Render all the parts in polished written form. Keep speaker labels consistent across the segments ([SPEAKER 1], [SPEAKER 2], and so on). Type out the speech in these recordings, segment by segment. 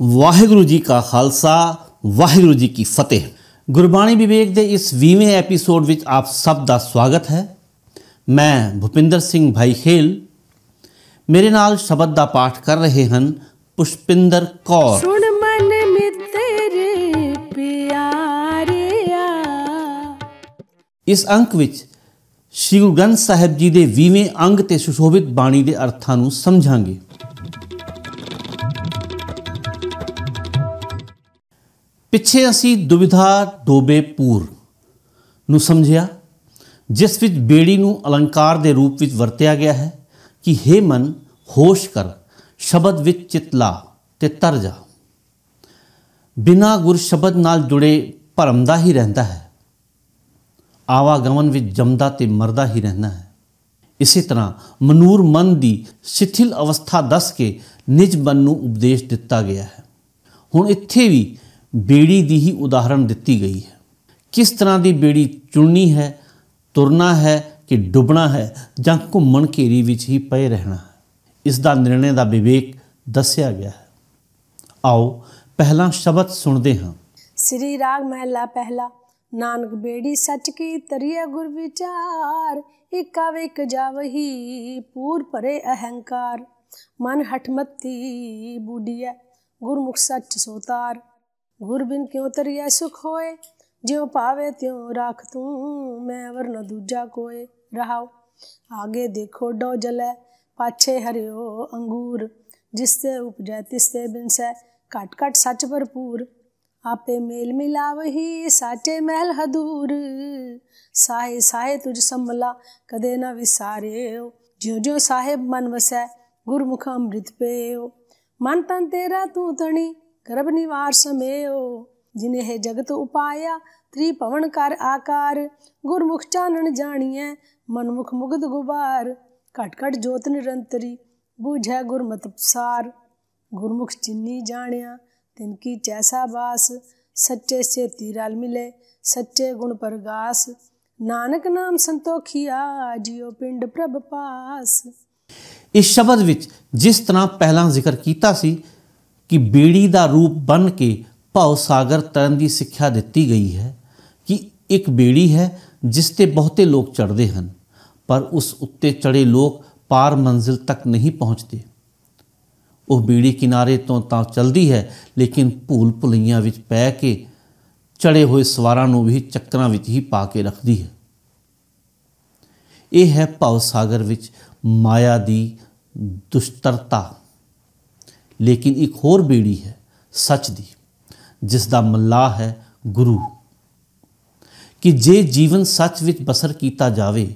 [SPEAKER 1] ਵਾਹਿਗੁਰੂ ਜੀ ਕਾ ਖਾਲਸਾ ਵਾਹਿਗੁਰੂ ਜੀ ਕੀ ਫਤਿਹ। ਗੁਰਬਾਣੀ ਵਿਵੇਕ ਦੇ ਇਸ 20ਵੇਂ ਐਪੀਸੋਡ ਵਿੱਚ ਆਪ ਸਭ ਦਾ ਸਵਾਗਤ ਹੈ। ਮੈਂ ਭੁਪਿੰਦਰ ਸਿੰਘ ਭਾਈ ਖੇਲ, ਮੇਰੇ ਨਾਲ ਸ਼ਬਦ ਦਾ ਪਾਠ ਕਰ ਰਹੇ ਹਨ ਪੁਸ਼ਪਿੰਦਰ ਕੌਰ।
[SPEAKER 2] ਸੁਣ ਮਨ ਮਿੱਤਰੇ ਪਿਆਰਿਆ।
[SPEAKER 1] ਇਸ ਅੰਕ ਵਿੱਚ ਸ਼੍ਰੀ ਗੁਰੂ ਗ੍ਰੰਥ ਸਾਹਿਬ ਜੀ ਦੇ 20ਵੇਂ ਅੰਗ ਤੇ ਸੁਸ਼ੋਭਿਤ ਬਾਣੀ ਦੇ ਅਰਥਾਂ ਨੂੰ ਸਮਝਾਂਗੇ। ਪਿੱਛੇ ਅਸੀਂ ਦੁਵਿਧਾ ਡੋਬੇ ਪੂਰ ਨੂੰ ਸਮਝਿਆ, ਜਿਸ ਵਿੱਚ ਬੇੜੀ ਨੂੰ ਅਲੰਕਾਰ ਦੇ ਰੂਪ ਵਿੱਚ ਵਰਤਿਆ ਗਿਆ ਹੈ ਕਿ ਹੇ ਮਨ ਹੋਸ਼ ਕਰ, ਸ਼ਬਦ ਵਿੱਚ ਚਿਤ ਲਾ ਤੇ ਤਰ ਜਾ। ਬਿਨਾਂ ਗੁਰ ਸ਼ਬਦ ਨਾਲ ਜੁੜੇ ਭਰਮਦਾ ਹੀ ਰਹਿੰਦਾ ਹੈ, ਆਵਾਗਮਨ ਵਿੱਚ ਜੰਮਦਾ ਤੇ ਮਰਦਾ ਹੀ ਰਹਿੰਦਾ ਹੈ। ਇਸੇ ਤਰ੍ਹਾਂ ਮਨੂਰ ਮਨ ਦੀ ਸ਼ਿਥਿਲ ਅਵਸਥਾ ਦੱਸ ਕੇ ਨਿਜ ਮਨ ਨੂੰ ਉਪਦੇਸ਼ ਦਿੱਤਾ ਗਿਆ ਹੈ। ਹੁਣ ਇੱਥੇ ਵੀ ਬੇੜੀ ਦੀ ਹੀ ਉਦਾਹਰਣ ਦਿੱਤੀ ਗਈ ਹੈ। ਕਿਸ ਤਰ੍ਹਾਂ ਦੀ ਬੇੜੀ ਚੁਣਨੀ ਹੈ, ਤੁਰਨਾ ਹੈ ਕਿ ਡੁੱਬਣਾ ਹੈ ਜਾਂ ਘੁੰਮਣ ਘੇਰੀ ਵਿੱਚ ਹੀ ਪਏ ਰਹਿਣਾ ਹੈ, ਇਸ ਦਾ ਨਿਰਣੇ ਦਾ ਵਿਵੇਕ ਦੱਸਿਆ ਗਿਆ ਹੈ। ਆਓ ਪਹਿਲਾਂ ਸ਼ਬਦ ਸੁਣਦੇ ਹਾਂ।
[SPEAKER 2] ਸ੍ਰੀ ਰਾਗ ਮਹਿਲਾ ਪਹਿਲਾ। ਨਾਨਕ ਬੇੜੀ ਸੱਚ ਕੀ ਤਰੀਏ ਗੁਰ ਵਿਚਾਰ, ਇਕਾ ਵੇਕ ਜਾਵਹੀ ਪੂਰ ਭਰੇ ਅਹੰਕਾਰ। ਮਨ ਹਠਮਤੀ ਬੂਢੀਐ ਗੁਰਮੁਖ ਸੱਚ ਸੋਤਾਰ। ਗੁਰ ਬਿਨ ਕਿਉ ਤਰੀਐ ਸੁਖ ਹੋਏ, ਜਿਉ ਪਾਵੇ ਤਿਉ ਰਾਖ ਤੂੰ, ਮੈਂ ਵਰ ਨ ਦੂਜਾ ਕੋਏ। ਰਹਾਉ ਆਗੇ ਦੇਖੋ ਡੋ ਜਲੈ, ਪਾਛੇ ਹਰਿਓ ਅੰਗੂਰ। ਜਿਸਤੇ ਉਪਜੈ ਤਿਸਤੇ ਬਿਨਸੈ, ਘਟ ਘਟ ਸੱਚ ਭਰਪੂਰ। ਆਪੇ ਮੇਲ ਮਿਲਾਵਹੀ ਸਾਚੇ ਮਹਿਲ ਹਦੂਰ। ਸਾਹੇ ਸਾਹੇ ਤੁਝ ਸੰਭਲਾ ਕਦੇ ਨ ਵਿਸਾਰਿਓ, ਜਿਉ ਜਿਉ ਸਾਹਿਬ ਮਨ ਵਸੈ ਗੁਰਮੁਖ ਅੰਮ੍ਰਿਤ ਪੇਓ। ਮਨ ਤਨ ਤੇਰਾ ਤੂੰ ਤਣੀ ਗਰਭ ਨਿਵਾਰ ਸਮੇਓ। ਜਿਨੇ ਜਗਤ ਉਪਾਇਆ ਤ੍ਰਿਭਵਨ ਕਰ ਆਕਾਰ। ਗੁਰਮੁਖ ਚਾਨਣ ਜਾਣੀਐ ਮਨਮੁਖ ਮੁਗਧ ਗੁਬਾਰ। ਘਟ ਘਟ ਜੋਤ ਨਿਰੰਤਰੀ ਬੂਝੈ ਗੁਰਮਤਿ ਪਸਾਰ। ਗੁਰਮੁਖ ਚਿੰਨੀ ਜਾਣਿਆ ਤਿਨ ਕੀ ਚੈਸਾ ਬਾਸ। ਸੱਚੇ ਸੇਤੀ ਰਲ ਮਿਲੇ ਸੱਚੇ ਗੁਣ ਪ੍ਰਗਾਸ। ਨਾਨਕ ਨਾਮ ਸੰਤੋਖੀਆ ਜਿਉ ਪਿੰਡ ਪ੍ਰਭ ਪਾਸ।
[SPEAKER 1] ਇਸ ਸ਼ਬਦ ਵਿੱਚ ਜਿਸ ਤਰ੍ਹਾਂ ਪਹਿਲਾਂ ਜ਼ਿਕਰ ਕੀਤਾ ਸੀ ਕਿ ਬੇੜੀ ਦਾ ਰੂਪ ਬਣ ਕੇ ਭਵ ਸਾਗਰ ਤਰਨ ਦੀ ਸਿੱਖਿਆ ਦਿੱਤੀ ਗਈ ਹੈ ਕਿ ਇੱਕ ਬੇੜੀ ਹੈ ਜਿਸ ਤੇ ਬਹੁਤੇ ਲੋਕ ਚੜ੍ਹਦੇ ਹਨ, ਪਰ ਉਸ ਉੱਤੇ ਚੜ੍ਹੇ ਲੋਕ ਪਾਰ ਮੰਜ਼ਿਲ ਤੱਕ ਨਹੀਂ ਪਹੁੰਚਦੇ। ਉਹ ਬੇੜੀ ਕਿਨਾਰੇ ਤੋਂ ਤਾਂ ਚੱਲਦੀ ਹੈ, ਲੇਕਿਨ ਭੂਲ ਭੁਲਈਆਂ ਵਿੱਚ ਪੈ ਕੇ ਚੜ੍ਹੇ ਹੋਏ ਸਵਾਰਾਂ ਨੂੰ ਵੀ ਚੱਕਰਾਂ ਵਿੱਚ ਹੀ ਪਾ ਕੇ ਰੱਖਦੀ ਹੈ। ਇਹ ਹੈ ਭਵ ਸਾਗਰ ਵਿੱਚ ਮਾਇਆ ਦੀ ਦੁਸ਼ਟਰਤਾ। ਲੇਕਿਨ ਇੱਕ ਹੋਰ ਬੇੜੀ ਹੈ ਸੱਚ ਦੀ, ਜਿਸ ਦਾ ਮੱਲਾਹ ਹੈ ਗੁਰੂ। ਕਿ ਜੇ ਜੀਵਨ ਸੱਚ ਵਿੱਚ ਬਸਰ ਕੀਤਾ ਜਾਵੇ,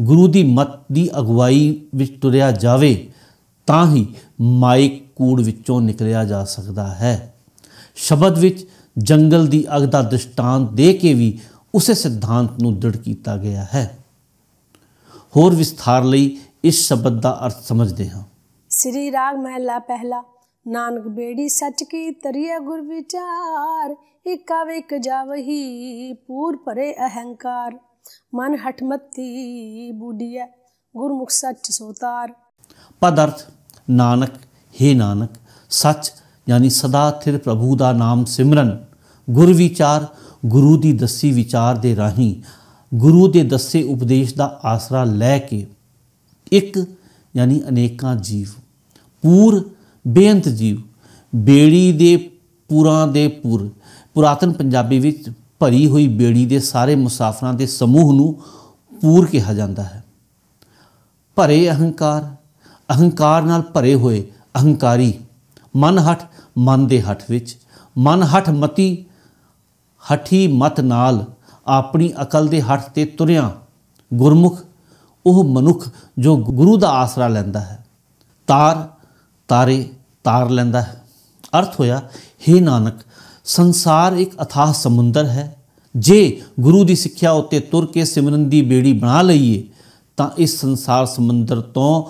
[SPEAKER 1] ਗੁਰੂ ਦੀ ਮੱਤ ਦੀ ਅਗਵਾਈ ਵਿੱਚ ਤੁਰਿਆ ਜਾਵੇ, ਤਾਂ ਹੀ ਮਾਇਕ ਕੂੜ ਵਿੱਚੋਂ ਨਿਕਲਿਆ ਜਾ ਸਕਦਾ ਹੈ। ਸ਼ਬਦ ਵਿੱਚ ਜੰਗਲ ਦੀ ਅੱਗ ਦਾ ਦ੍ਰਿਸ਼ਟਾਂਤ ਦੇ ਕੇ ਵੀ ਉਸੇ ਸਿਧਾਂਤ ਨੂੰ ਦ੍ਰਿੜ ਕੀਤਾ ਗਿਆ ਹੈ। ਹੋਰ ਵਿਸਥਾਰ ਲਈ ਇਸ ਸ਼ਬਦ ਦਾ ਅਰਥ ਸਮਝਦੇ ਹਾਂ।
[SPEAKER 2] ਸ੍ਰੀ ਰਾਗ ਮਹਿਲਾ ਪਹਿਲਾ। ਨਾਨਕ ਬੇੜੀ ਸੱਚ ਕੀ ਤਰੀਏ ਗੁਰ ਵਿਚਾਰ, ਇਕਾ ਵੇਕ ਜਾਵਹੀ ਪੂਰ ਭਰੇ ਅਹੰਕਾਰ। ਮਨ ਹਠਮਤੀ ਬੂਢੀਐ ਗੁਰਮੁਖ ਸੱਚ ਸੋਤਾਰ।
[SPEAKER 1] ਪਦ ਅਰਥ ਨਾਨਕ, ਹੇ ਨਾਨਕ, ਸੱਚ ਯਾਨੀ ਸਦਾ ਥਿਰ ਪ੍ਰਭੂ ਦਾ ਨਾਮ ਸਿਮਰਨ। ਗੁਰ ਵਿਚਾਰ, ਗੁਰੂ ਦੀ ਦੱਸੀ ਵਿਚਾਰ ਦੇ ਰਾਹੀਂ ਗੁਰੂ ਦੇ ਦੱਸੇ ਉਪਦੇਸ਼ ਦਾ ਆਸਰਾ ਲੈ ਕੇ। ਇੱਕ ਯਾਨੀ ਅਨੇਕਾਂ ਜੀਵ, ਪੂਰ ਬੇਅੰਤ ਜੀਵ। ਬੇੜੀ ਦੇ ਪੁਰਾਂ ਦੇ ਪੁਰ, ਪੁਰਾਤਨ ਪੰਜਾਬੀ ਵਿੱਚ ਭਰੀ ਹੋਈ ਬੇੜੀ ਦੇ ਸਾਰੇ ਮੁਸਾਫਰਾਂ ਦੇ ਸਮੂਹ ਨੂੰ ਪੂਰ ਕਿਹਾ ਜਾਂਦਾ ਹੈ। ਭਰੇ ਅਹੰਕਾਰ, ਅਹੰਕਾਰ ਨਾਲ ਭਰੇ ਹੋਏ ਅਹੰਕਾਰੀ। ਮਨ ਹਠ, ਮਨ ਦੇ ਹੱਠ ਵਿੱਚ। ਮਨ ਹਠ ਮਤੀ, ਹਠੀ ਮਤ ਨਾਲ ਆਪਣੀ ਅਕਲ ਦੇ ਹੱਠ ਤੇ ਤੁਰਿਆ। ਗੁਰਮੁਖ, ਉਹ ਮਨੁੱਖ ਜੋ ਗੁਰੂ ਦਾ ਆਸਰਾ ਲੈਂਦਾ ਹੈ। ਤਾਰ, ਤਾਰੇ ਤਾਰ ਲੈਂਦਾ ਹੈ। ਅਰਥ ਹੋਇਆ, ਹੇ ਨਾਨਕ, ਸੰਸਾਰ ਇੱਕ ਅਥਾਹ ਸਮੁੰਦਰ ਹੈ। ਜੇ ਗੁਰੂ ਦੀ ਸਿੱਖਿਆ ਉੱਤੇ ਤੁਰ ਕੇ ਸਿਮਰਨ ਦੀ ਬੇੜੀ ਬਣਾ ਲਈਏ ਤਾਂ ਇਸ ਸੰਸਾਰ ਸਮੁੰਦਰ ਤੋਂ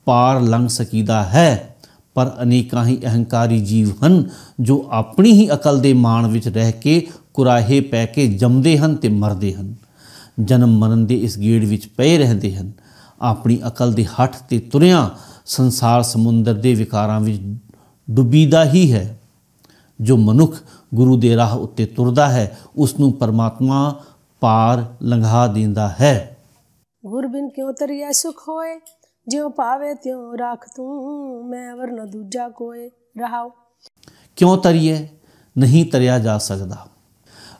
[SPEAKER 1] ਪਾਰ ਲੰਘ ਸਕੀਦਾ ਹੈ। ਪਰ ਅਨੇਕਾਂ ਹੀ ਅਹੰਕਾਰੀ ਜੀਵ ਹਨ ਜੋ ਆਪਣੀ ਹੀ ਅਕਲ ਦੇ ਮਾਣ ਵਿੱਚ ਰਹਿ ਕੇ ਕੁਰਾਹੇ ਪੈ ਕੇ ਜੰਮਦੇ ਹਨ ਤੇ ਮਰਦੇ ਹਨ। ਜਨਮ ਮਰਨ ਦੇ ਇਸ ਗੇੜ ਵਿੱਚ ਪਏ ਰਹਿੰਦੇ ਹਨ। ਆਪਣੀ ਅਕਲ ਦੇ ਹੱਠ ਤੇ ਤੁਰਿਆਂ ਸੰਸਾਰ ਸਮੁੰਦਰ ਦੇ ਵਿਕਾਰਾਂ ਵਿੱਚ ਡੁੱਬੀਦਾ ਹੀ ਹੈ। ਜੋ ਮਨੁੱਖ ਗੁਰੂ ਦੇ ਰਾਹ ਉੱਤੇ ਤੁਰਦਾ ਹੈ ਉਸ ਨੂੰ ਪਰਮਾਤਮਾ ਪਾਰ ਲੰਘਾ ਦਿੰਦਾ ਹੈ।
[SPEAKER 2] गुर बिन क्यों तरिया सुख होए, ज्यों पावे त्यों राख तू, मैं अवर न दूजा कोय। रहाओ।
[SPEAKER 1] ਕਿਉਂ ਤਰੀਏ, ਨਹੀਂ ਤਰਿਆ ਜਾ ਸਕਦਾ।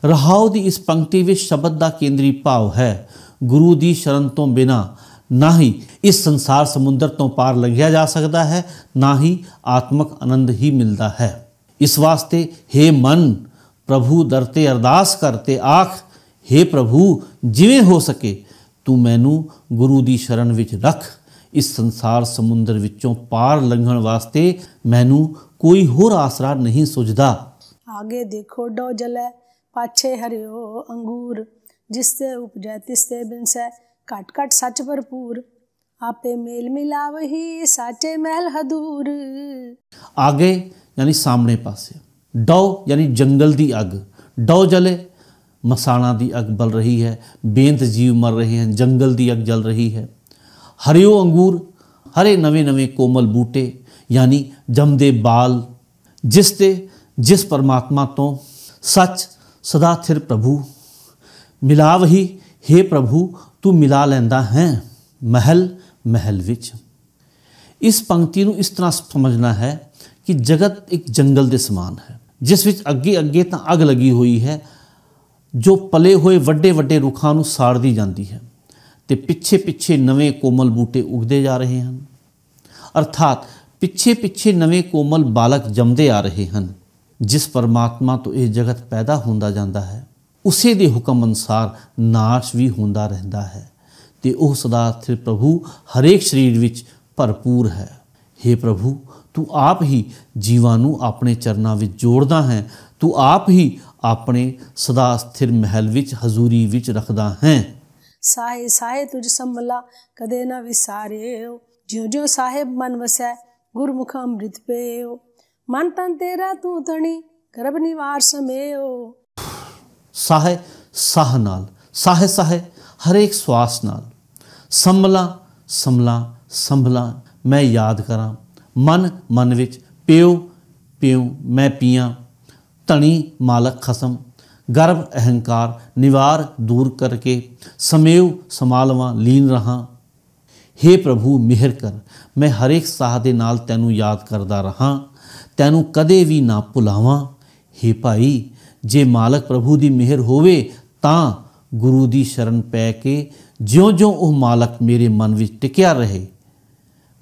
[SPEAKER 1] ਰਹਾਉ ਦੀ ਇਸ ਪੰਕਤੀ ਵਿੱਚ ਸ਼ਬਦ ਦਾ ਕੇਂਦਰੀ ਭਾਵ ਹੈ ਗੁਰੂ ਦੀ ਸ਼ਰਨ ਤੋਂ ਬਿਨਾਂ ਨਾ ਹੀ ਇਸ ਸੰਸਾਰ ਸਮੁੰਦਰ ਤੋਂ ਪਾਰ ਲੰਘਿਆ ਜਾ ਸਕਦਾ ਹੈ, ਨਾ ਹੀ ਆਤਮਕ ਆਨੰਦ ਹੀ ਮਿਲਦਾ ਹੈ। ਇਸ ਵਾਸਤੇ हे ਮਨ ਪ੍ਰਭੂ ਦਰ ਤੇ ਅਰਦਾਸ ਕਰ ਤੇ ਆਖ, हे ਪ੍ਰਭੂ ਜਿਵੇਂ ਹੋ ਸਕੇ ਤੂੰ ਮੈਨੂੰ ਗੁਰੂ ਦੀ ਸ਼ਰਨ ਵਿੱਚ ਰੱਖ। ਇਸ ਸੰਸਾਰ ਸਮੁੰਦਰ ਵਿੱਚੋਂ ਪਾਰ ਲੰਘਣ ਵਾਸਤੇ ਮੈਨੂੰ ਕੋਈ ਹੋਰ ਆਸਰਾ ਨਹੀਂ ਸੁਝਦਾ।
[SPEAKER 2] आगे देखो डो जले, पाछे हरियो अंगूर, जिससे उपजै तिससे बिनसै, काट काट सच भरपूर। आपे मेल मिलावही, साचे महल हदूर।
[SPEAKER 1] आगे यानी सामने पासे, डो यानी जंगल दी अग, डो जले मसाणा दी अग बल रही है, बेंत जीव मर रहे हैं, जंगल दी अग जल रही है। हरियो अंगूर, हरे नवे नवे कोमल बूटे यानी जमदे बाल, जिस परमात्मा तो सच सदा थिर प्रभु मिला वही, हे प्रभु तू मिला लैंदा है महल महल विच। इस पंक्ति ਨੂੰ ਇਸ ਤਰ੍ਹਾਂ ਸਮਝਣਾ ਹੈ ਕਿ ਜਗਤ ਇੱਕ ਜੰਗਲ ਦੇ ਸਮਾਨ ਹੈ ਜਿਸ ਵਿੱਚ ਅੱਗੇ ਅੱਗੇ ਤਾਂ ਅੱਗ ਲੱਗੀ ਹੋਈ ਹੈ ਜੋ ਪਲੇ ਹੋਏ ਵੱਡੇ ਵੱਡੇ ਰੁੱਖਾਂ ਨੂੰ ਸਾੜਦੀ ਜਾਂਦੀ ਹੈ ਤੇ ਪਿੱਛੇ ਪਿੱਛੇ ਨਵੇਂ ਕੋਮਲ ਬੂਟੇ ਉਗਦੇ ਜਾ ਰਹੇ ਹਨ, ਅਰਥਾਤ ਪਿੱਛੇ ਪਿੱਛੇ ਨਵੇਂ ਕੋਮਲ ਬਾਲਕ ਜੰਮਦੇ ਆ ਰਹੇ ਹਨ। ਜਿਸ ਪਰਮਾਤਮਾ ਤੋਂ ਇਹ ਜਗਤ ਪੈਦਾ ਹੁੰਦਾ ਜਾਂਦਾ ਹੈ ਉਸੇ ਦੇ ਹੁਕਮ ਅਨੁਸਾਰ ਨਾਸ਼ ਵੀ ਹੁੰਦਾ ਰਹਿੰਦਾ ਹੈ ਤੇ ਉਹ ਸਦਾ ਸਥਿਰ ਪ੍ਰਭੂ ਹਰੇਕ ਸਰੀਰ ਵਿੱਚ ਭਰਪੂਰ ਹੈ। हे ਪ੍ਰਭੂ ਤੂੰ ਆਪ ਹੀ ਜੀਵਾਂ ਨੂੰ ਆਪਣੇ ਚਰਨਾਂ ਵਿੱਚ ਜੋੜਦਾ ਹੈ, ਤੂੰ ਆਪ ਹੀ ਆਪਣੇ ਸਦਾ ਸਥਿਰ ਮਹਿਲ ਵਿੱਚ ਹਜ਼ੂਰੀ ਵਿੱਚ ਰੱਖਦਾ ਹੈ।
[SPEAKER 2] साहे साहे तुझ संभला, कदे न विसारियो, ज्यों ज्यों साहेब मन वसै, गुरमुख अमृत पेयो। मन तन तेरा तू तणी, गर्भ निवार समेयो।
[SPEAKER 1] साहे साह नाल, साहे साहे हरेक श्वास नाल, संभला संभला संभला मैं याद करा, मन मन विच, पियो पियो मैं पियाँ, धनी मालक खसम, गर्भ अहंकार निवार दूर करके, समेव समालवा लीन रहा। हे प्रभु मिहर कर, मैं हरेक साह दे नाल तैनू याद करदा रहा, तैनू कदे भी ना भुलावां। हे भाई जे मालक प्रभु दी मिहर होवे तां गुरु दी शरण पै के ज्यों ज्यों ओह मालक मेरे मन विच टिकिया रहे,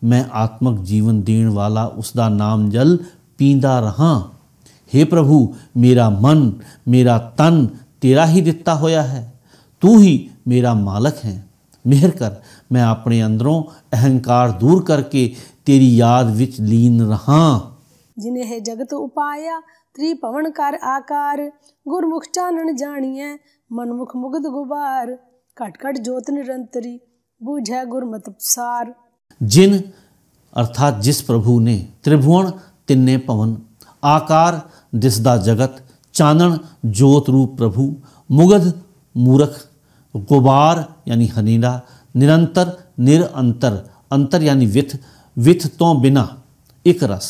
[SPEAKER 1] मैं आत्मक जीवन देण वाला उसदा नाम जल पींदा रहा। हे प्रभु मेरा मन मेरा तन तेरा ही दिता होया है, तू ही मेरा मालक है। मिहर कर मैं अपने अंदरों अहंकार दूर करके तेरी याद विच लीन रहा।
[SPEAKER 2] जिन्हें है जगत उपाया, त्रिभुवन कर आकार, गुरमुख चानन जानिए, मनमुख मुग्ध गुबार। कट कट जोत निरंतरी, बूझै गुरमत सार।
[SPEAKER 1] जिन अर्थात जिस प्रभु ने त्रिभुवन तिन्ने भवन, आकार दिसदा जगत, चानन जोत रूप प्रभु, मुगध मूरख, गुबार यानी हनीला, निरंतर निरअंतर, अंतर यानी विथ, विथ तो बिना एक रस,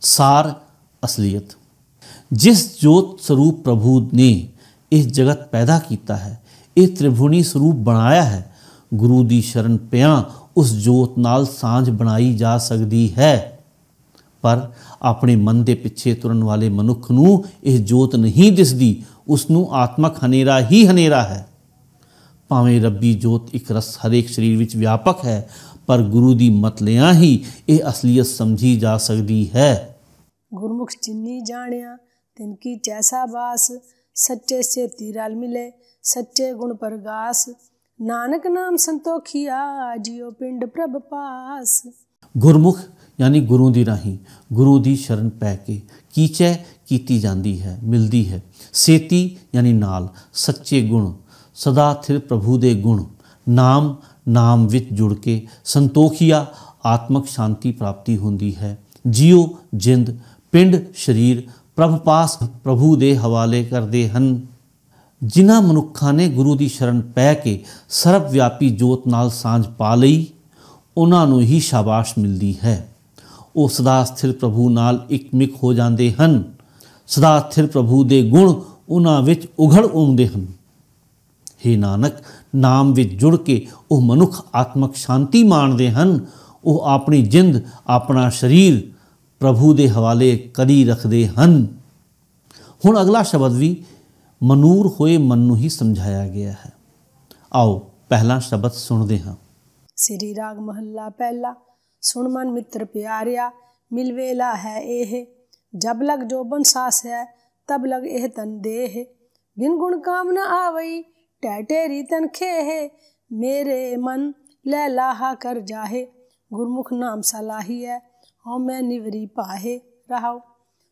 [SPEAKER 1] सार असलियत। जिस जोत स्वरूप प्रभु ने इस जगत पैदा किया है, इस त्रिभुवनी स्वरूप बनाया है, गुरु दी शरण पिया उस जोत नाल सांझ बनाई जा सकती है। पर अपने मन के पिछे तुरन वाले मनुख नूं यह जोत नहीं दिसदी, उसनूं आत्मक हनेरा ही हनेरा है। भावें रब्बी जोत एक रस हरेक शरीर विच व्यापक है, पर गुरु दी मतलियां ही यह असलियत समझी जा सकती है।
[SPEAKER 2] गुरमुख जिन्नी जानिया तिनकी जैसा बास, सच्चे से तीराल मिले सच्चे गुण परगास। नानक नाम संतोखिया, जियो पिंड प्रभ पास। गुरमुख
[SPEAKER 1] यानी गुरु दी राही गुरु दी शरण पै के कीचै कीती जाती है, मिलती है। सेती यानी नाल, सच्चे गुण, सदा थिर प्रभु दे गुण, नाम नाम विच जुड़ के संतोखिया आत्मक शांति प्राप्ति होंदी है। जियो जिंद, पिंड शरीर प्रभ पास प्रभु दे हवाले करते हैं। जिन्हां मनुखां ने गुरु दी शरण पै के सर्वव्यापी जोत नाल सांझ पा लई, उन्हां नूं ही शाबाश मिलती है। ਉਹ ਸਦਾ ਸਥਿਰ ਪ੍ਰਭੂ ਨਾਲ ਇਕਮਿਕ ਹੋ ਜਾਂਦੇ ਹਨ। ਸਦਾ ਸਥਿਰ ਪ੍ਰਭੂ ਦੇ ਗੁਣ ਉਹਨਾਂ ਵਿੱਚ ਉਘੜ ਆਉਂਦੇ ਹਨ। हे ਨਾਨਕ, ਨਾਮ ਵਿੱਚ ਜੁੜ ਕੇ ਉਹ ਮਨੁੱਖ ਆਤਮਕ ਸ਼ਾਂਤੀ ਮਾਣਦੇ ਹਨ। ਉਹ ਆਪਣੀ ਜਿੰਦ, ਆਪਣਾ ਸਰੀਰ ਪ੍ਰਭੂ ਦੇ ਹਵਾਲੇ ਕਰੀ ਰੱਖਦੇ ਹਨ। ਹੁਣ ਅਗਲਾ ਸ਼ਬਦ ਵੀ ਮਨੂਰ ਹੋਏ ਮਨ ਨੂੰ ਹੀ ਸਮਝਾਇਆ ਗਿਆ ਹੈ। ਆਓ ਪਹਿਲਾ ਸ਼ਬਦ ਸੁਣਦੇ ਹਾਂ।
[SPEAKER 2] ਸ੍ਰੀ ਰਾਗ ਮਹੱਲਾ ਪਹਿਲਾ। ਸੁਣ ਮਨ ਮਿੱਤਰ ਪਿਆਰਿਆ, ਮਿਲ ਵੇਲਾ ਹੈ ਇਹ। ਜਬ ਲਗ ਜੋਬਨ ਸਾਸ ਹੈ, ਤਬ ਲਗ ਇਹ ਤਨ ਦੇਹ। ਬਿਨ ਗੁਣ ਕਾਮ ਨ आवई, टह टेरी तन खेहे। मेरे मन लै लाहा कर जाहे, गुरमुख नाम सलाही है। हों मैं निवरी पाहे। रहाओ।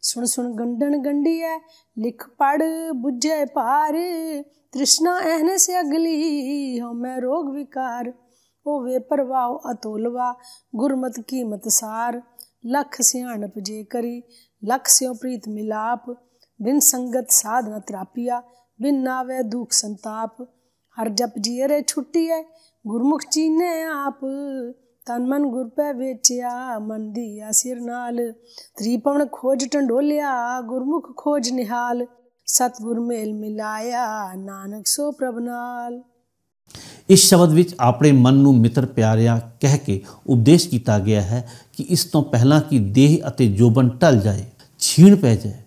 [SPEAKER 2] सुन सुन गंडन गंडी है, लिख पढ़ बुझे पार। तृष्णा ऐहने से अगली, हों मैं रोग विकार। ओ वे परवाओ अतोलवा, गुरमत कीमत सार। लख सियाणप जे करी, लख स्यों प्रीत मिलाप। बिन संगत साध न त्रापिया, बिन नावे दुख संताप। हर जप जियरे छुट्टी है, गुरमुख चीने आप। तन मन गुर पे बेचिया, मन दिया सिर नाल। त्रिपवन खोज टंडोलिया, गुरमुख खोज निहाल। सतगुर मेल मिलाया, नानक सो प्रभ नाल।
[SPEAKER 1] ਇਸ ਸ਼ਬਦ ਵਿੱਚ ਆਪਣੇ ਮਨ ਨੂੰ ਮਿੱਤਰ ਪਿਆਰਿਆ ਕਹਿ ਕੇ ਉਪਦੇਸ਼ ਕੀਤਾ ਗਿਆ ਹੈ ਕਿ ਇਸ ਤੋਂ ਪਹਿਲਾਂ ਕਿ ਦੇਹ ਅਤੇ ਜੋਬਨ ਢਲ ਜਾਏ, ਛੀਣ ਪੈ ਜਾਏ,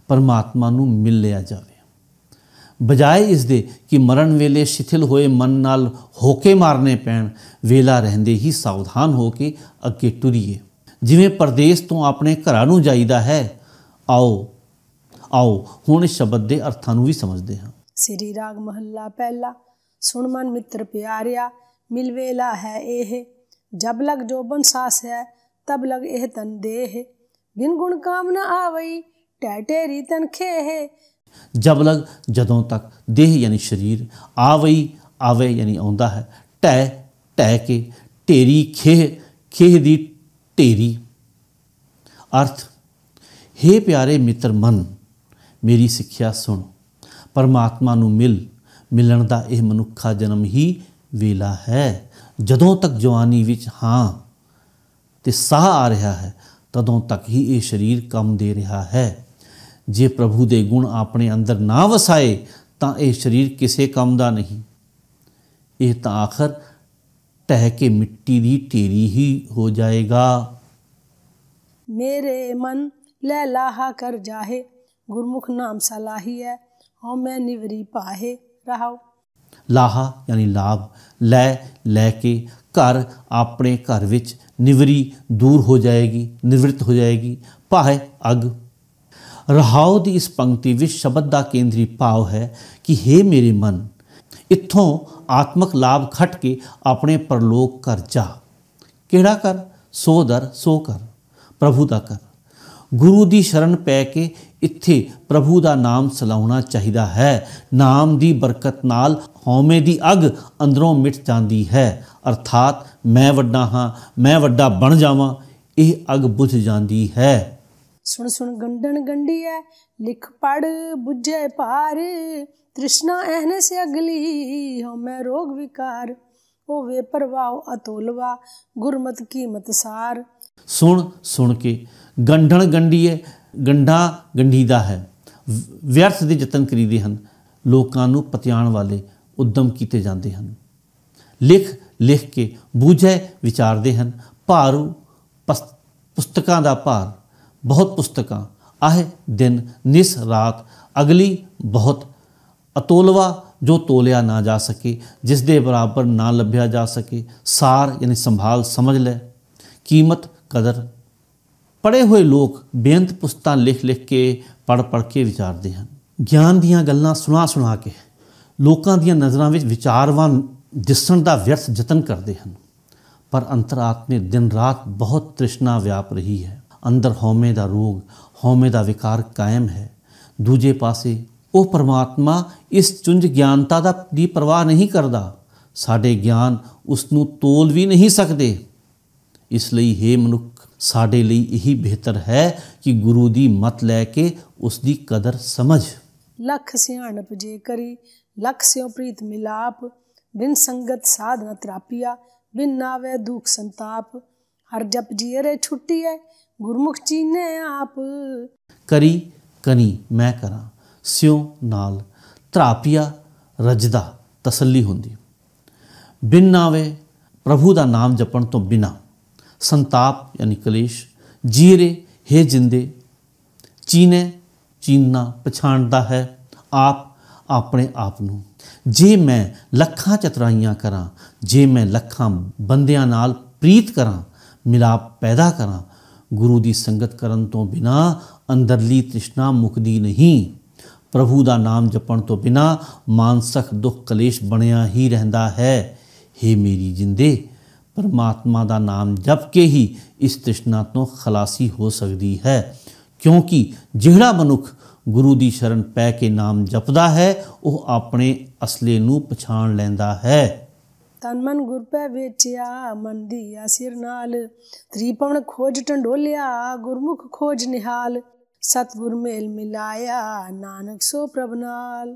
[SPEAKER 1] ਪਰਮਾਤਮਾ ਨੂੰ ਮਿਲ ਲਿਆ ਜਾਵੇ। ਬਜਾਏ ਇਸ ਦੇ ਕਿ ਮਰਨ ਵੇਲੇ ਸ਼ਿਥਿਲ ਹੋਏ ਮਨ ਨਾਲ ਹੋਕੇ ਮਾਰਨੇ ਪੈਣ, ਵੇਲਾ ਰਹਿੰਦੇ ਹੀ ਸਾਵਧਾਨ ਹੋ ਕੇ ਅੱਗੇ ਟੁਰੀਏ। ਜਿਵੇਂ ਪਰਦੇਸ ਤੋਂ ਆਪਣੇ ਘਰਾਂ ਨੂੰ ਜਾਈਦਾ ਹੈ। ਆਓ ਹੁਣ ਇਸ ਸ਼ਬਦ ਦੇ ਅਰਥਾਂ ਨੂੰ ਵੀ ਸਮਝਦੇ ਹਾਂ।
[SPEAKER 2] ਸ੍ਰੀ ਰਾਗ ਮਹੱਲਾ ਪਹਿਲਾ। सुन मन मित्र प्यारिया, मिल वेला है एह। जब लग जोबन सास है, तब लग एह तन देह। बिन गुण काम न आवई, टह टेरी तन खेहे।
[SPEAKER 1] जब लग जदों तक, देह यानी शरीर, आवे यानी आउंदा है, टह के, ढेरी खेह दी ढेरी। अर्थ, हे प्यारे मित्र मन, मेरी सिੱਖਿਆ सुन। परमात्मा नूं ਮਿਲਣ ਦਾ ਇਹ ਮਨੁੱਖਾ ਜਨਮ ਹੀ ਵੇਲਾ ਹੈ। ਜਦੋਂ ਤੱਕ ਜਵਾਨੀ ਵਿੱਚ ਹਾਂ ਤੇ ਸਾਹ ਆ ਰਿਹਾ ਹੈ, ਤਦੋਂ ਤੱਕ ਹੀ ਇਹ ਸਰੀਰ ਕੰਮ ਦੇ ਰਿਹਾ ਹੈ। ਜੇ ਪ੍ਰਭੂ ਦੇ ਗੁਣ ਆਪਣੇ ਅੰਦਰ ਨਾ ਵਸਾਏ ਤਾਂ ਇਹ ਸਰੀਰ ਕਿਸੇ ਕੰਮ ਦਾ ਨਹੀਂ। ਇਹ ਤਾਂ ਆਖਰ ਢਹਿ ਕੇ ਮਿੱਟੀ ਦੀ ਢੇਰੀ ਹੀ ਹੋ ਜਾਏਗਾ।
[SPEAKER 2] मेरे मन लै लाहा कर जाहे, गुरमुख नाम सलाही है। हों मैं निवरी पाहे। रहाओ।
[SPEAKER 1] ਲਾਹਾ यानी ਲਾਭ, ਲੈ ਕੇ, ਘਰ ਆਪਣੇ ਘਰ ਵਿੱਚ, ਨਿਵਰੀ ਦੂਰ ਹੋ ਜਾਏਗੀ, ਨਿਵਰਤ ਹੋ ਜਾਏਗੀ, ਭਾਏ ਅੱਗ। ਰਹਾਉ ਦੀ ਇਸ ਪੰਕਤੀ ਵਿੱਚ ਸ਼ਬਦ ਦਾ ਕੇਂਦਰੀ ਭਾਵ ਹੈ ਕਿ हे ਮੇਰੇ ਮਨ, ਇੱਥੋਂ ਆਤਮਕ ਲਾਭ ਖੱਟ ਕੇ ਆਪਣੇ ਪਰਲੋਕ ਘਰ ਜਾ। ਕਿਹੜਾ ਘਰ? ਸੋ ਦਰ ਸੋ ਘਰ, ਪ੍ਰਭੂ ਦਾ ਘਰ। ਗੁਰੂ ਦੀ ਸ਼ਰਨ ਪੈ ਕੇ ਇੱਥੇ ਪ੍ਰਭੂ ਦਾ ਨਾਮ ਸਲਾਉਣਾ ਚਾਹੀਦਾ ਹੈ। ਨਾਮ ਦੀ ਬਰਕਤ ਨਾਲ ਹਉਮੈ ਦੀ ਅੱਗ ਅੰਦਰੋਂ ਮਿਟ ਜਾਂਦੀ ਹੈ। ਅਰਥਾਤ ਮੈਂ ਵੱਡਾ ਹਾਂ, ਮੈਂ ਵੱਡਾ ਬਣ ਜਾਵਾਂ, ਇਹ ਅੱਗ ਬੁਝ ਜਾਂਦੀ ਹੈ।
[SPEAKER 2] ਸੁਣ ਸੁਣ ਗੰਡਨ ਗੰਢੀ ਹੈ, ਲਿਖ ਪੜ ਬੁਝੇ ਭਾਰ। ਤ੍ਰਿਸ਼ਨਾ ਐਹਨੇ ਸੇ ਅਗਲੀ, ਹਉਮੈ ਰੋਗ ਵਿਕਾਰ। ਹੋਵੇ ਪ੍ਰਵਾਉ ਅਤੋਲਵਾ, ਗੁਰਮਤ ਕੀਮਤ ਸਾਰ। ਸੁਣ ਕੇ ਗੰਢਣ ਗੰਢੀਏ, ਗੰਢਾ ਗੰਢੀਦਾ ਹੈ। ਵਿਅਰਥ ਦੇ ਯਤਨ ਕਰੀਦੇ ਹਨ, ਲੋਕਾਂ ਨੂੰ ਪਤਿਆਣ ਵਾਲੇ ਉਦਮ ਕੀਤੇ ਜਾਂਦੇ ਹਨ। ਲਿਖ ਕੇ ਬੂਝੇ ਵਿਚਾਰਦੇ ਹਨ। ਭਾਰੂ ਪੁਸਤਕਾਂ ਦਾ ਭਾਰ, ਬਹੁਤ ਪੁਸਤਕਾਂ, ਆਹ ਦਿਨ ਨਿਸ ਰਾਤ, ਅਗਲੀ ਬਹੁਤ, ਅਤੋਲਵਾ ਜੋ ਤੋਲਿਆ ਨਾ ਜਾ ਸਕੇ, ਜਿਸ ਦੇ ਬਰਾਬਰ ਨਾ ਲੱਭਿਆ ਜਾ ਸਕੇ। ਸਾਰ ਯਾਨੀ ਸੰਭਾਲ, ਸਮਝ ਲੈ। ਕੀਮਤ, ਕਦਰ। ਪੜ੍ਹੇ ਹੋਏ ਲੋਕ ਬੇਅੰਤ ਪੁਸਤਾਂ ਲਿਖ ਕੇ, ਪੜ੍ਹ ਕੇ ਵਿਚਾਰਦੇ ਹਨ। ਗਿਆਨ ਦੀਆਂ ਗੱਲਾਂ ਸੁਣਾ ਕੇ ਲੋਕਾਂ ਦੀਆਂ ਨਜ਼ਰਾਂ ਵਿੱਚ ਵਿਚਾਰਵਾਨ ਦਿਸਣ ਦਾ ਵਿਅਰਥ ਯਤਨ ਕਰਦੇ ਹਨ। ਪਰ ਅੰਤਰਾਤਮੇ ਦਿਨ ਰਾਤ ਬਹੁਤ ਤ੍ਰਿਸ਼ਨਾ ਵਿਆਪ ਰਹੀ ਹੈ। ਅੰਦਰ ਹਉਮੈ ਦਾ ਰੋਗ, ਹਉਮੈ ਦਾ ਵਿਕਾਰ ਕਾਇਮ ਹੈ। ਦੂਜੇ ਪਾਸੇ ਉਹ ਪਰਮਾਤਮਾ ਇਸ ਚੁੰਝ ਗਿਆਨਤਾ ਦੀ ਪਰਵਾਹ ਨਹੀਂ ਕਰਦਾ। ਸਾਡੇ ਗਿਆਨ ਉਸ ਨੂੰ ਤੋਲ ਵੀ ਨਹੀਂ ਸਕਦੇ। ਇਸ ਲਈ हे ਮਨੁੱਖ, ਸਾਡੇ ਲਈ ਇਹੀ ਬਿਹਤਰ ਹੈ ਕਿ ਗੁਰੂ ਦੀ ਮੱਤ ਲੈ ਕੇ ਉਸ ਦੀ ਕਦਰ ਸਮਝ। ਲੱਖ ਸਿਆਣਪ ਜੇ ਕਰੀ, ਲੱਖ ਸਿਉ ਪ੍ਰੀਤ ਮਿਲਾਪ। ਬਿਨ ਸੰਗਤ ਸਾਧ ਨ ਤਰਾਪੀਆ, ਬਿਨ ਨਾਵੇ ਦੁਖ ਸੰਤਾਪ। ਹਰ ਜਪ ਜੀਅਰੇ ਛੁੱਟੀ ਹੈ, ਗੁਰਮੁਖ ਚੀਨੇ ਆਪ। ਕਰੀ
[SPEAKER 1] कनी मैं करा स्यों नाल ਧਰਾਪੀਆ रजदा तसल्ली ਹੁੰਦੀ। बिन नावे प्रभु का नाम जपण तो बिना संताप यानी कलेश, जीरे हे जिंदे, चीने चीनना पछाणदा है आप अपने आप नूं। जे मैं लखां चतराइयां करां, जे मैं लखां बंदियां नाल प्रीत करां, मिलाप पैदा करां, गुरु की संगत करन तो बिना अंदरली तृष्णा मुकदी नहीं। प्रभु का नाम जपण तो बिना मानसक दुख कलेश बनिया ही रहिंदा है। हे मेरी जिंदे, परमात्मा का नाम जप के ही इस तृष्णा तो खलासी हो सकती है, क्योंकि जिहड़ा मनुख गुरु की शरण पै के नाम जपदा है वह अपने असले नूं पछाण लैंदा है।
[SPEAKER 2] तन मन गुर पै वेचिया मन दिया सिर नाल, त्रिपवन खोज टंडोलिया गुरमुख खोज निहाल, सतगुर मेल मिलाया नानक सो प्रभ नाल।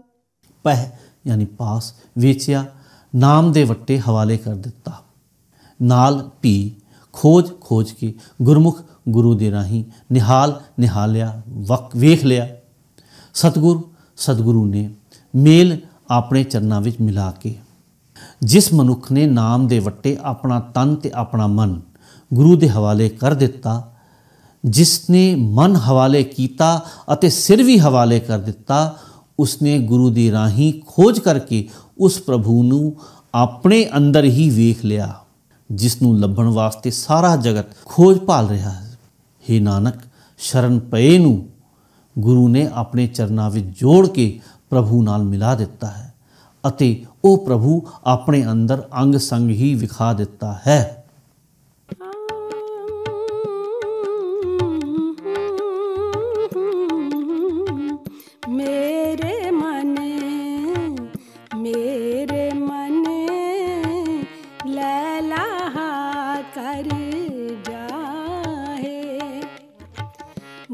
[SPEAKER 1] पह यानी पास, वेचिया नाम दे वट्टे हवाले कर दिता, नाल भी खोज खोज के, गुरमुख गुरु दे राही, निहाल निहालिया वेख लिया, सतगुरु ने मेल अपने चरनां विच मिला के। जिस मनुख ने नाम दे वट्टे अपना तन ते अपना मन गुरु दे हवाले कर दिता, जिसने मन हवाले किया अते सिर भी हवाले कर दिता, उसने गुरु दी राही खोज करके उस प्रभु नूं अपने अंदर ही वेख लिया, जिसनूं लभण वास्ते सारा जगत खोज भाल रहा है। हे नानक, शरण पए नूं गुरु ने अपने चरनां विच जोड़ के प्रभु नाल मिला दिता है अते वो प्रभु अपने अंदर अंग संग ही विखा दिता है।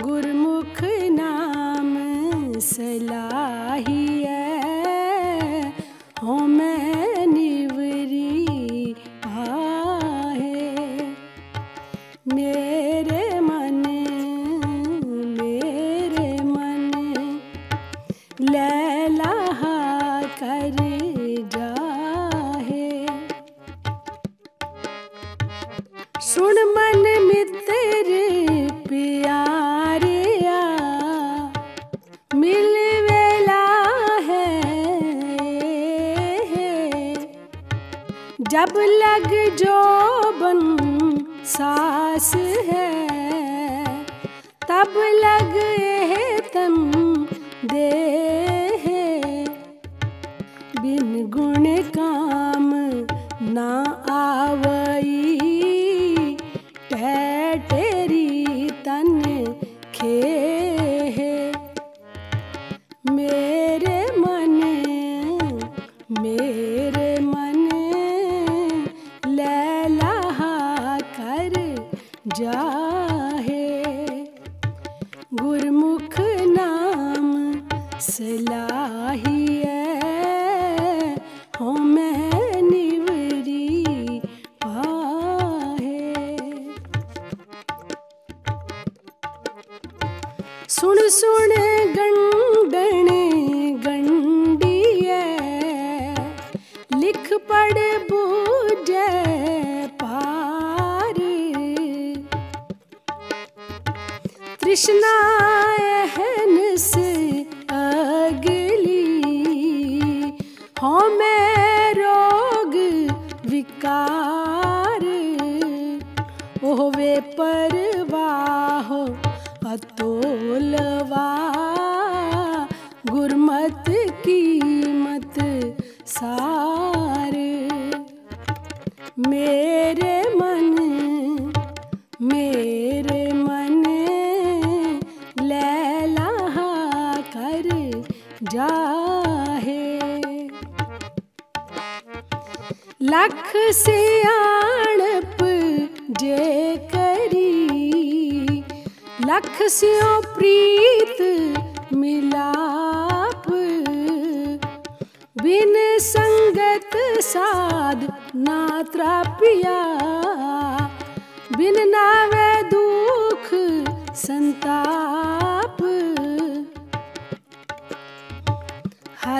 [SPEAKER 2] गुरमुख नाम सलाहिए हो मैं निवरी आहे। मेरे मन लैला कर जाहे। सुन मन मित्र प्यारिया मिल वेला है, जब लग जोबन सास है, तब लग तन दे, बिन गुण काम ना आवई, तेरी तन खे। मेरे मन लैला कर जाहे। गुरमुख नाम सलाहिए हो मैं निवरी पाहे। सुन सुन गंडन गंडिए, लिख पढ़ बूझे पार, तृष्णा एहन से अगली हो मैं रोग विकार। ओवे परवाह अतोलवा, गुरमत कीमत सार। मेरे मन लैला कर जाहे। लख सियाणप जे करी, लख स्यों प्रीत मिलाप। बिन संगत साध ना त्रापिया, बिन नावे दुख संताप।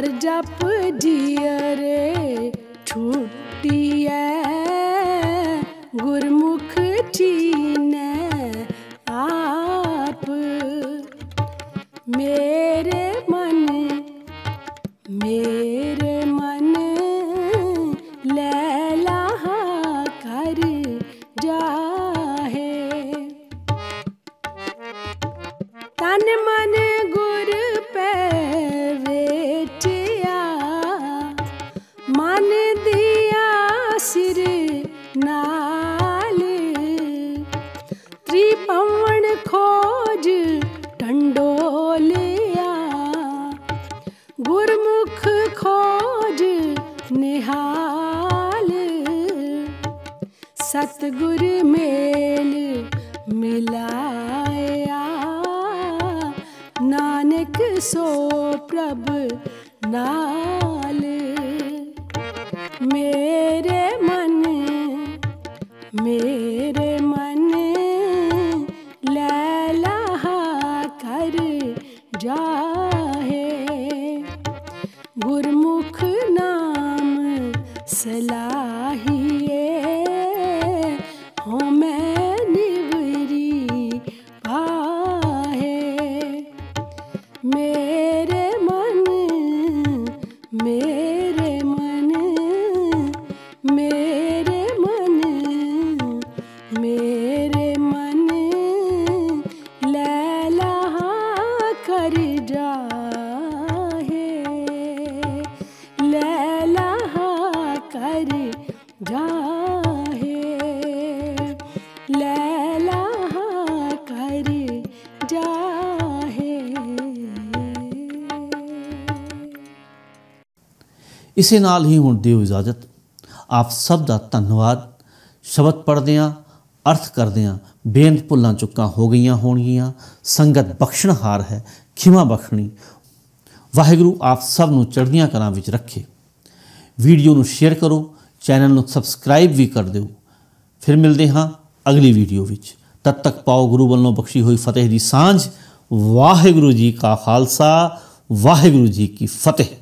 [SPEAKER 2] हर जप जियरे छुट्टिए गुरमुख चीने आप। मेरे मन लैला कर जाहे। तन मन गुर पे वेटिया मन दिया सिर नाल। त्रिपवन खोज टंडोलिया गुरमुख खोज निहाल। सतगुर मेल मिलाया नानक सो प्रभ नाल। मेरे मन लैला कर जाहे। गुरमुख नाम सलाहिए हो मैं निवरी पाहे। मेरे मन लैला कर जाहे। लैला कर जाहे। लैला कर जाहे।
[SPEAKER 1] इसे नाल ही हुण दिओ इजाजत। आप सब दा धन्नवाद। शब्द पढ़दियां अर्थ करदियां बेअंत भुल्लां चुक्कां हो गईयां होणगीਆਂ। संगत बख्शणहार है, खिमा बख्शणी। वाहिगुरू आप सब नूं चढ़दियां कलां विच रखे। वीडियो नूं शेयर करो, चैनल नूं सबसक्राइब भी कर दिओ। फिर मिलदे हां अगली वीडियो विच। तद तक पाओ गुरु वल्लों बख्शी हुई फतेह दी सांझ। वाहिगुरू जी का खालसा, वाहिगुरू जी की फतेह।